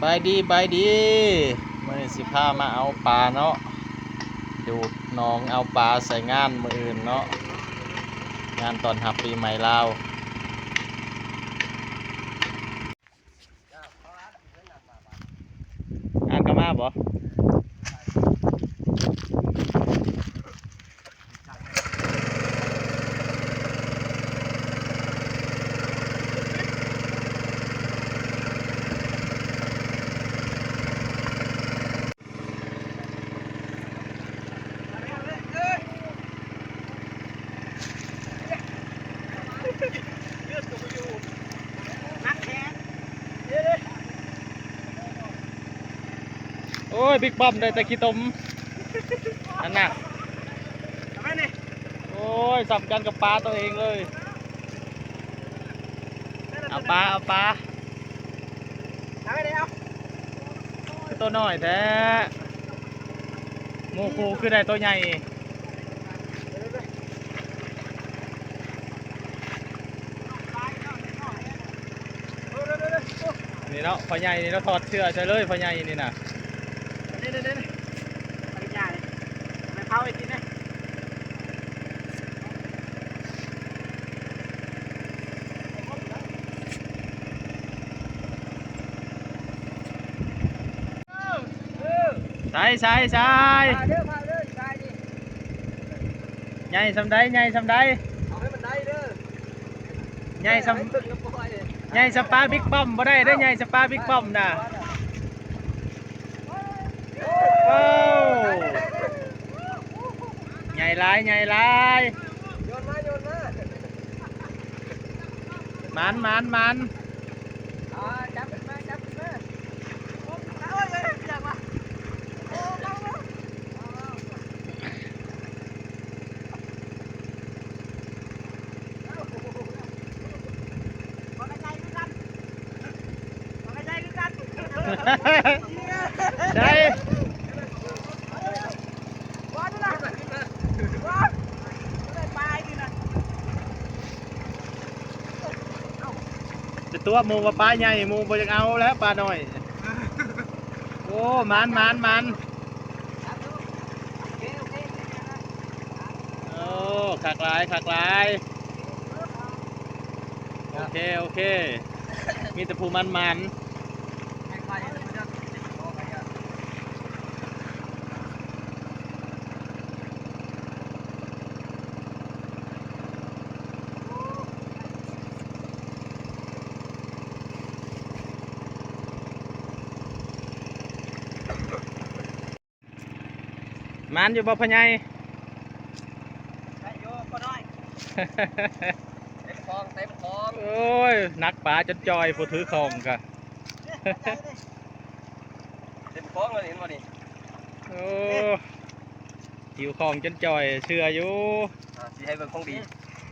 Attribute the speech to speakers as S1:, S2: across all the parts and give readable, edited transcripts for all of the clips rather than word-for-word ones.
S1: บายดีบายดีมื่อนี้สิพามาเอาปลาเนาะดูดหนองเอาปลาใส่งานมืออื่นเนาะงานตอนรับปีใหม่ลาวอ่านก็มาบ่โอ้ยบิ๊กบอมได้แต่ขี้ตมอันน่ะโอ้ยสับกันกับปลาตัวเองเลยเอาปลาคือตัวน้อยแท้หมูคูคือได้ตัวใหญ่นี่เนาะพอใหญ่นี่เราถอดเสื้อใช่เลยพอใหญ่นี่นะใช่ใหญ่สำได้ใหญ่สำได้ใหญ่สปาบิ๊กบอมบ่ได้ได้ใหญ่สปาบิ๊กบอมน่ะว้าวใหญ่หลายโยนมามันจับมาได้จะตัวหมูกับปลาใหญ่หมูบ่อยากเอาแล้วปลาหน่อยโอ้มันโอ้ขากลายโอเคมีแต่ผู้มันอยู่บ่พะไยได้อยู่บ่น้อยเต็มคลองโอ้ยนักป่าจนจอยผู้ถือของกะเต็มคลองเลยเห็นบ่นี่โอ้หิวของจนจอยเชื่ออยู่สิให้เบิ่งของดี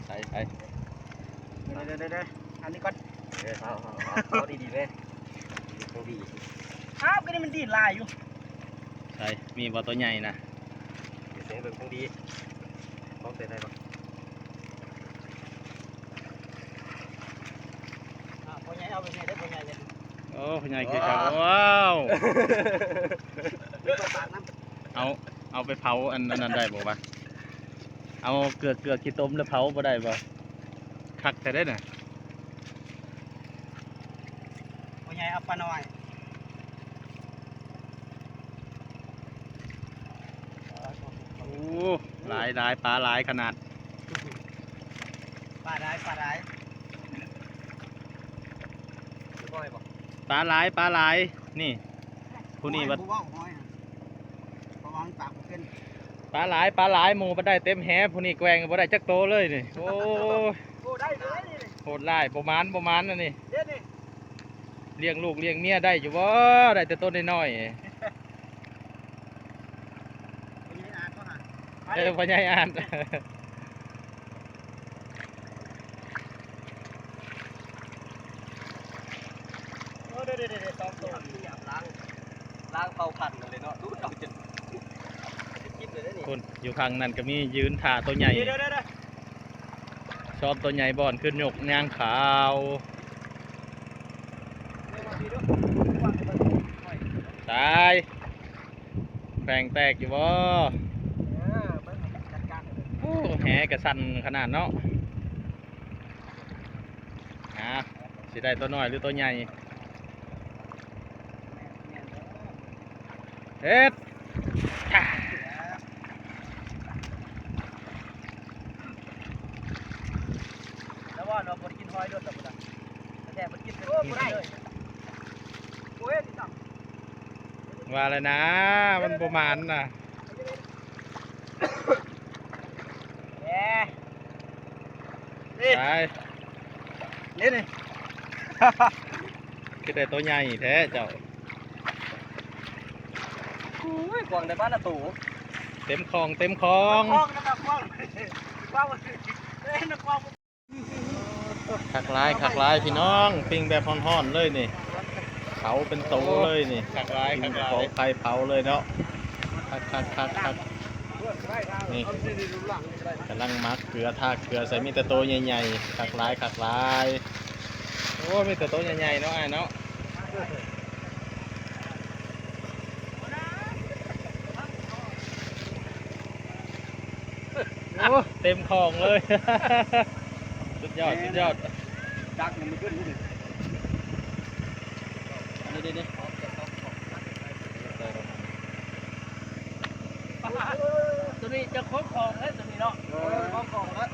S1: ใช่เด้อันนี้ก่อนเอาดีเลยของดีครับก็นี่มันดีลายอยู่ใช่มีบ่ตัวใหญ่นะเสียงเบิ่งของดีของเสร็จได้ปะพ่อใหญ่เอาไปใหญ่ได้พ่อใหญ่เลยโอ้พ่อใหญ่คือครับว้าวเอาไปเผาอันนั้นได้บอกว่าเอาเกลือขี้ต้มแล้วเผาบ่ได้บ่คักแต่ได้น่ะพ่อใหญ่เอาปลาหน่อยโอ้หลายปลาหลายขนาดปลาหลายปลาหลายนี่ผู้นี้ว่าปลาหลายหมูมาได้เต็มแหผู้นี้แกว่งมาได้จักโตเลยนี่โอ้โหดไล่ประมาณนั่นนี่เลี้ยงลูกเลี้ยงเมียได้อยู่บ่ได้แต่ต้นน้อยพ่อใหญ่อ่านเดี๋ยวสองตัวล้างเผาขันเลยเนาะดูเอาจนคิดเลยนี่คนอยู่ข้างนั้นก็มียืนถ่าตัวใหญ่ชอบตัวใหญ่บ่อนขึ้นหยกยางขาว ตายแฝงแตกอยู่บ่โอ้แหกระสันขนาดเนาะสิได้ตัวน้อยหรือตัวใหญ่เฮ็ด
S2: แล้วว่าเราบ่ได้กินหอยด้วยหรอกแต่บ่กินเป็นบ่ได้เลยโอ้ยติดต่อ
S1: ว่าเลยนะมันประมาณน่ะ ไป
S2: นี่นี่
S1: คือได้ตัวใหญ่แท้เจ้า
S2: โอ้ยกวางในบ้านน่ะตู่
S1: เต็มคลองเต็มคลอง
S2: กวางนะครับกวางกวางเอ้ยนักกวาง
S1: คักหลายพี่น้องปิ้งแบบฮ้อนๆเลยนี่เผาเป็นโตเลยนี่คักหลายของไฟเผาเลยเนาะคักนี่กำลังมักเกลือทาเกลือใส่มีแต่โตใหญ่ๆคักหลายโอ้มีแต่โตใหญ่ๆเนาะไอ้เนาะโอ้เต็มคลองเลย สุดยอด
S2: ดักมันขึ้นนี่นี่ตัวนี้จะครบของแล้วตัวนี้เนาะครบของแล้ว